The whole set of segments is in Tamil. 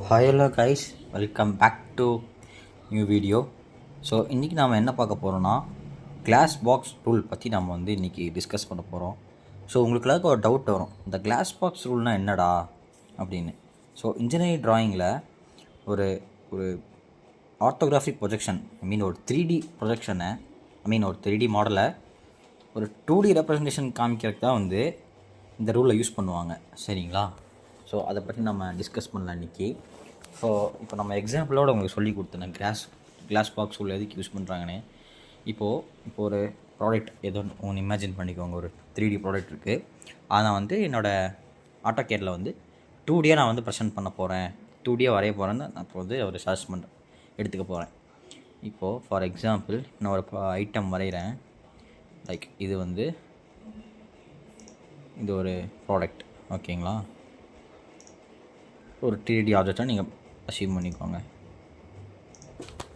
Hello guys, welcome back to new video. So இன்றைக்கி நாம் என்ன பார்க்க போகிறோன்னா கிளாஸ் பாக்ஸ் ரூல் பற்றி நம்ம இன்றைக்கி டிஸ்கஸ் பண்ண போகிறோம். ஸோ உங்களுக்கு எல்லாருக்கும் ஒரு டவுட் வரும், இந்த கிளாஸ் பாக்ஸ் ரூல்னால் என்னடா அப்படின்னு. ஸோ இன்ஜினியரிங் ட்ராயிங்கில் ஒரு ஒரு ஆர்த்தோகிராஃபிக் ப்ரொஜெக்ஷன், ஒரு 3D ப்ரொஜெக்ஷனை, ஒரு 3D மாடலை ஒரு 2D ரெப்ரசன்டேஷன் காமிக்கிறதுக்கு தான் இந்த ரூலை யூஸ் பண்ணுவாங்க. சரிங்களா? ஸோ அதை பற்றி நம்ம டிஸ்கஸ் பண்ணலாம் இன்றைக்கி. ஸோ இப்போ நம்ம எக்ஸாம்பிளோடு உங்களுக்கு சொல்லி கொடுத்தேன் கிளாஸ் பாக்ஸ் உள்ள எதுக்கு யூஸ் பண்ணுறாங்கன்னு. இப்போது ஒரு ப்ராடக்ட் ஏதோ ஒன்று இமேஜின் பண்ணிக்கோங்க. ஒரு 3D ப்ராடக்ட் இருக்குது. அதை நான் என்னோடய ஆட்டோகேடில் 2Dயாக நான் ப்ரெசென்ட் பண்ண போகிறேன், 2Dயாக வரைய போகிறேன்னு நான் இப்போ ஒரு சஜஸ்மெண்ட் எடுத்துக்க போகிறேன். இப்போது ஃபார் எக்ஸாம்பிள் நான் ஒரு ஐட்டம் வரைகிறேன். லைக் இது ஒரு ப்ராடக்ட், ஓகேங்களா? ஒரு 3D ஆப்ஜெக்டாக நீங்கள் அசீவ் பண்ணிக்கோங்க.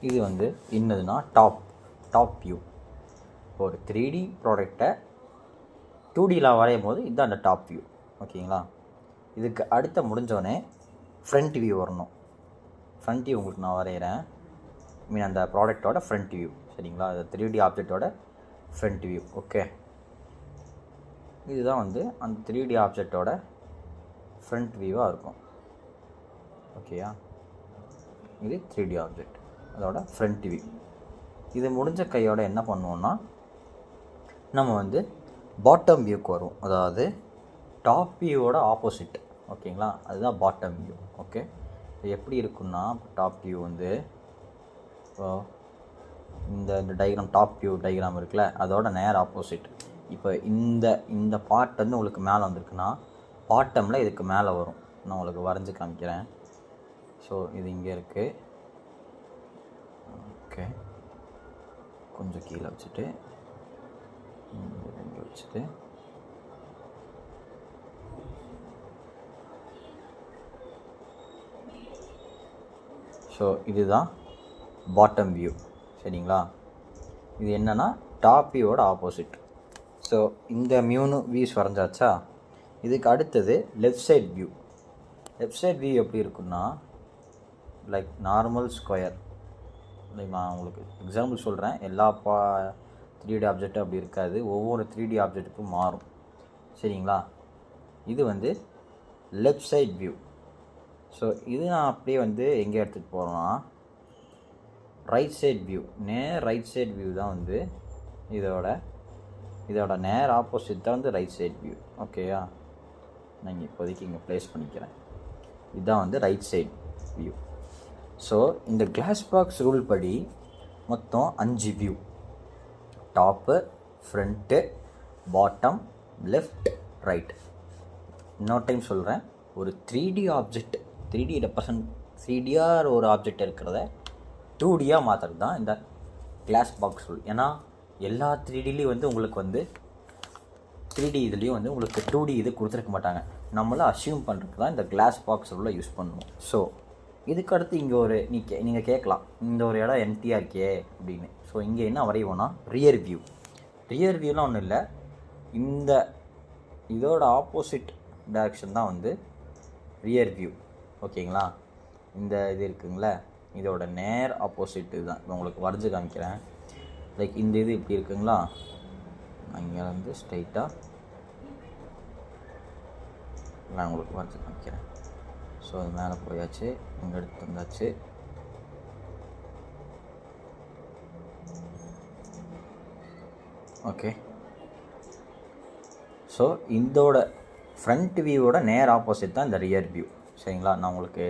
இது என்னதுன்னா டாப் வியூ. இப்போ ஒரு 3D ப்ராடக்டை 2Dயில் வரையும் போது இதுதான் அந்த டாப் வியூ, ஓகேங்களா? இதுக்கு அடுத்த முடிஞ்சோடனே ஃப்ரண்ட் வியூ வரணும். ஃப்ரண்ட் வியூ உங்களுக்கு நான் வரைகிறேன். அந்த ப்ராடக்டோட ஃப்ரண்ட் வியூ, சரிங்களா? அது 3D ஆப்ஜெக்டோட ஃப்ரண்ட் வியூ. ஓகே, இதுதான் அந்த 3D ஆப்ஜெக்டோட ஃப்ரண்ட் வியூவாக இருக்கும். ஓகேயா? இது 3D ஆப்ஜெக்ட், அதோட ஃப்ரண்ட் வியூ. இது முடிஞ்ச கையோட என்ன பண்ணுவோன்னா நம்ம பாட்டம் வியூக்கு வரும். அதாவது டாப் வியூவோட ஆப்போசிட், ஓகேங்களா? அதுதான் பாட்டம் வியூ. ஓகே, இது எப்படி இருக்குன்னா டாப் வியூ இப்போ இந்த டயக்ராம், டாப் வியூ டயக்ராம் இருக்குல்ல, அதோட நேர் ஆப்போசிட். இப்போ இந்த பார்ட் உங்களுக்கு மேலே வந்திருக்குன்னா பாட்டமில் இதுக்கு மேலே வரும். நான் உங்களுக்கு வரைஞ்சி காமிக்கிறேன். ஸோ இது இங்கே இருக்குது. ஓகே, கொஞ்சம் கீழே வச்சுட்டு இங்கே வச்சுட்டு ஸோ இதுதான் பாட்டம் வியூ, சரிங்களா? இது என்னென்னா டாப் வியூவோட ஆப்போசிட். ஸோ இந்த வியூஸ் வரைஞ்சாச்சா? இதுக்கு அடுத்தது left side view. Left side view எப்படி இருக்குன்னா லைக் நார்மல் ஸ்கொயர். லைக் நான் உங்களுக்கு எக்ஸாம்பிள் சொல்கிறேன். எல்லா 3D ஆப்ஜெக்டும் அப்படி இருக்காது, ஒவ்வொரு 3D ஆப்ஜெக்ட்டுக்கும் மாறும், சரிங்களா? இது லெஃப்ட் சைட் வியூ. ஸோ இது நான் அப்படியே எங்கே எடுத்துகிட்டு போகிறோன்னா right side view. Right side view தான் இதோட நேர் ஆப்போசிட் தான் ரைட் சைட் வியூ. ஓகேயா? நான் இப்போதைக்கு இங்கே ப்ளேஸ் பண்ணிக்கிறேன். இதுதான் ரைட் சைட் வியூ. ஸோ இந்த கிளாஸ் பாக்ஸ் ரூல் படி மொத்தம் 5 view: top, front, bottom, left, right. இன்னொரு டைம் சொல்கிறேன். ஒரு 3D ஆப்ஜெக்ட், 3D ரெப்ரசன்ட் 3Dயாக ஒரு ஆப்ஜெக்ட் இருக்கிறத 2Dயாக மாற்றுறது தான் இந்த கிளாஸ் பாக்ஸ் ரூல். ஏன்னா எல்லா 3Dலேயும் உங்களுக்கு 3D இதுலேயும் உங்களுக்கு 2D இது கொடுத்துருக்க மாட்டாங்க. நம்மளை அசியூம் பண்ணுறதுக்கு தான் இந்த கிளாஸ் பாக்ஸ் ரூலை யூஸ் பண்ணுவோம். ஸோ இதுக்கடுத்து இங்கே நீங்கள் கேட்கலாம், இந்த ஒரு இடம் எம்டியாக இருக்கே அப்படின்னு. ஸோ இங்கே என்ன வரைவோன்னா ரியர் வியூ. ரியர் வியூலாம் ஒன்றும் இல்லை, இதோட ஆப்போசிட் டைரக்ஷன் தான் ரியர் வியூ, ஓகேங்களா? இந்த இது இருக்குங்களே, இதோட நேர் ஆப்போசிட் இதுதான். இப்போ உங்களுக்கு வரைஞ்சி காமிக்கிறேன். லைக் இந்த இது இப்படி இருக்குங்களா, இங்கே ஸ்ட்ரைட்டாக நான் உங்களுக்கு வரைஞ்சி காமிக்கிறேன். ஸோ அது மேலே போயாச்சு, இங்கே எடுத்து வந்தாச்சு. ஓகே, ஸோ இதோட ஃப்ரண்ட் வியூவோட நேர் ஆப்போசிட் தான் இந்த ரியர் வியூ, சரிங்களா? நான் உங்களுக்கு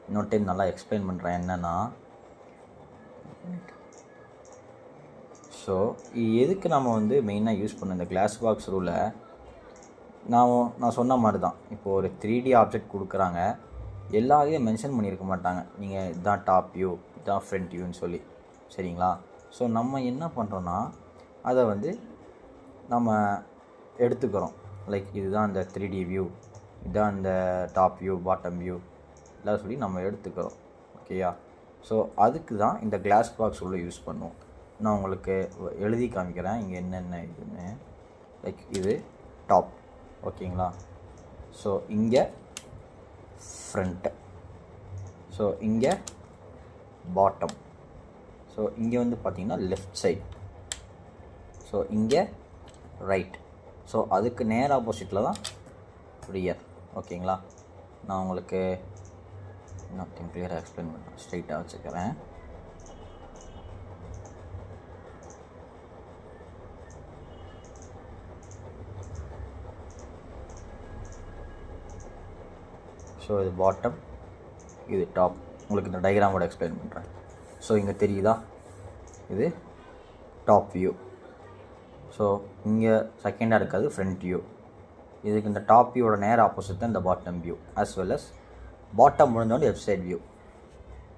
இன்னொரு டைம் நல்லா எக்ஸ்பிளைன் பண்ணுறேன். என்னென்னா ஸோ எதுக்கு நம்ம மெயினாக யூஸ் பண்ண இந்த கிளாஸ் பாக்ஸ் ரூலை, நான் சொன்ன மாதிரி தான். இப்போது ஒரு 3D ஆப்ஜெக்ட் கொடுக்குறாங்க, எல்லாரையும் மென்ஷன் பண்ணியிருக்க மாட்டாங்க, நீங்கள் இதுதான் டாப் வியூ, இதுதான் ஃப்ரண்ட் வியூன்னு சொல்லி, சரிங்களா? ஸோ நம்ம என்ன பண்ணுறோன்னா அதை நம்ம எடுத்துக்கிறோம். லைக் இதுதான் இந்த 3D வியூ, இதுதான் இந்த டாப் வியூ, பாட்டம் வியூ எல்லாம் சொல்லி நம்ம எடுத்துக்கிறோம். ஓகேயா? ஸோ அதுக்கு தான் இந்த கிளாஸ் பாக்ஸ் உள்ள யூஸ் பண்ணுவோம். நான் உங்களுக்கு எழுதி காமிக்கிறேன் இங்கே என்னென்ன இதுன்னு. லைக் இது டாப், ஓகேங்களா? ஸோ இங்கே ஃப்ரண்ட்டு. ஸோ இங்கே பாட்டம். ஸோ இங்கே வந்து பார்த்திங்கன்னா லெஃப்ட் சைட். ஸோ இங்கே ரைட். ஸோ அதுக்கு நேர் ஆப்போசிட்டில் தான் ரியர். ஓகேங்களா? நான் உங்களுக்கு இன்னும் கிளியராக எக்ஸ்பிளைன் பண்ணுறேன். ஸ்ட்ரைட்டாக வச்சுக்கிறேன். ஸோ இது பாட்டம், இது டாப். உங்களுக்கு இந்த டயக்ராமோட எக்ஸ்பிளைன் பண்ணுறேன். ஸோ இங்கே தெரியுதா, இது டாப் வியூ. ஸோ இங்கே செகண்டாக இருக்காது ஃப்ரண்ட் வியூ. இதுக்கு இந்த டாப் வியூவோட நேர் ஆப்போசிட் தான் இந்த bottom view. As well as bottom முடிஞ்சோடனே லெஃப்ட் சைட் வியூ.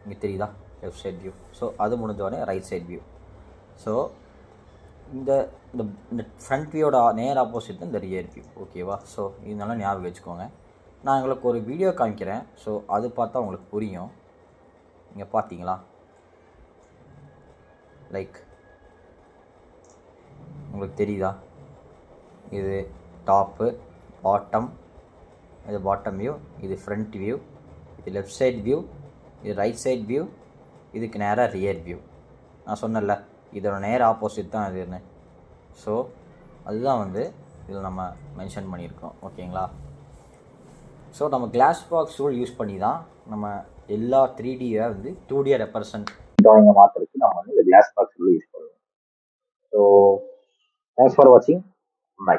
இங்கே தெரியுதா, லெஃப்ட் சைட் வியூ. ஸோ அது முடிஞ்சோடனே ரைட் சைட் வியூ. ஸோ இந்த இந்த ஃப்ரண்ட் வியூவோட நேர் ஆப்போசிட் தான் இந்த ரியர் வியூ. ஓகேவா? ஸோ இதனால ஞாபகம் வச்சுக்கோங்க. நான் உங்களுக்கு ஒரு வீடியோ காமிக்கிறேன். ஸோ அது பார்த்தா உங்களுக்கு புரியும். இங்கே பார்த்தீங்களா, லைக் உங்களுக்கு தெரியுதா, இது டாப்பு, பாட்டம், இது பாட்டம் வியூ, இது ஃப்ரண்ட் வியூ, இது லெஃப்ட் சைட் வியூ, இது ரைட் சைட் வியூ, இதுக்கு நேராக ரியர் வியூ. நான் சொன்னேன்ல இதோட நேர் ஆப்போசிட் தான் இதுன்னு. ஸோ அதுதான் வந்து இதில் நம்ம மென்ஷன் பண்ணியிருக்கோம். ஓகேங்களா? ஸோ நம்ம கிளாஸ் பாக்ஸ் ரூல் யூஸ் பண்ணி தான் நம்ம எல்லா 3Dயை வந்து 2Dயை ரெப்ரசன்ட் ட்ராயிங்கை மாற்றுறதுக்கு நம்ம வந்து இந்த கிளாஸ் பாக்ஸ் ரூல் யூஸ் பண்ணுவோம். ஸோ தேங்க்ஸ் ஃபார் வாட்சிங். பை.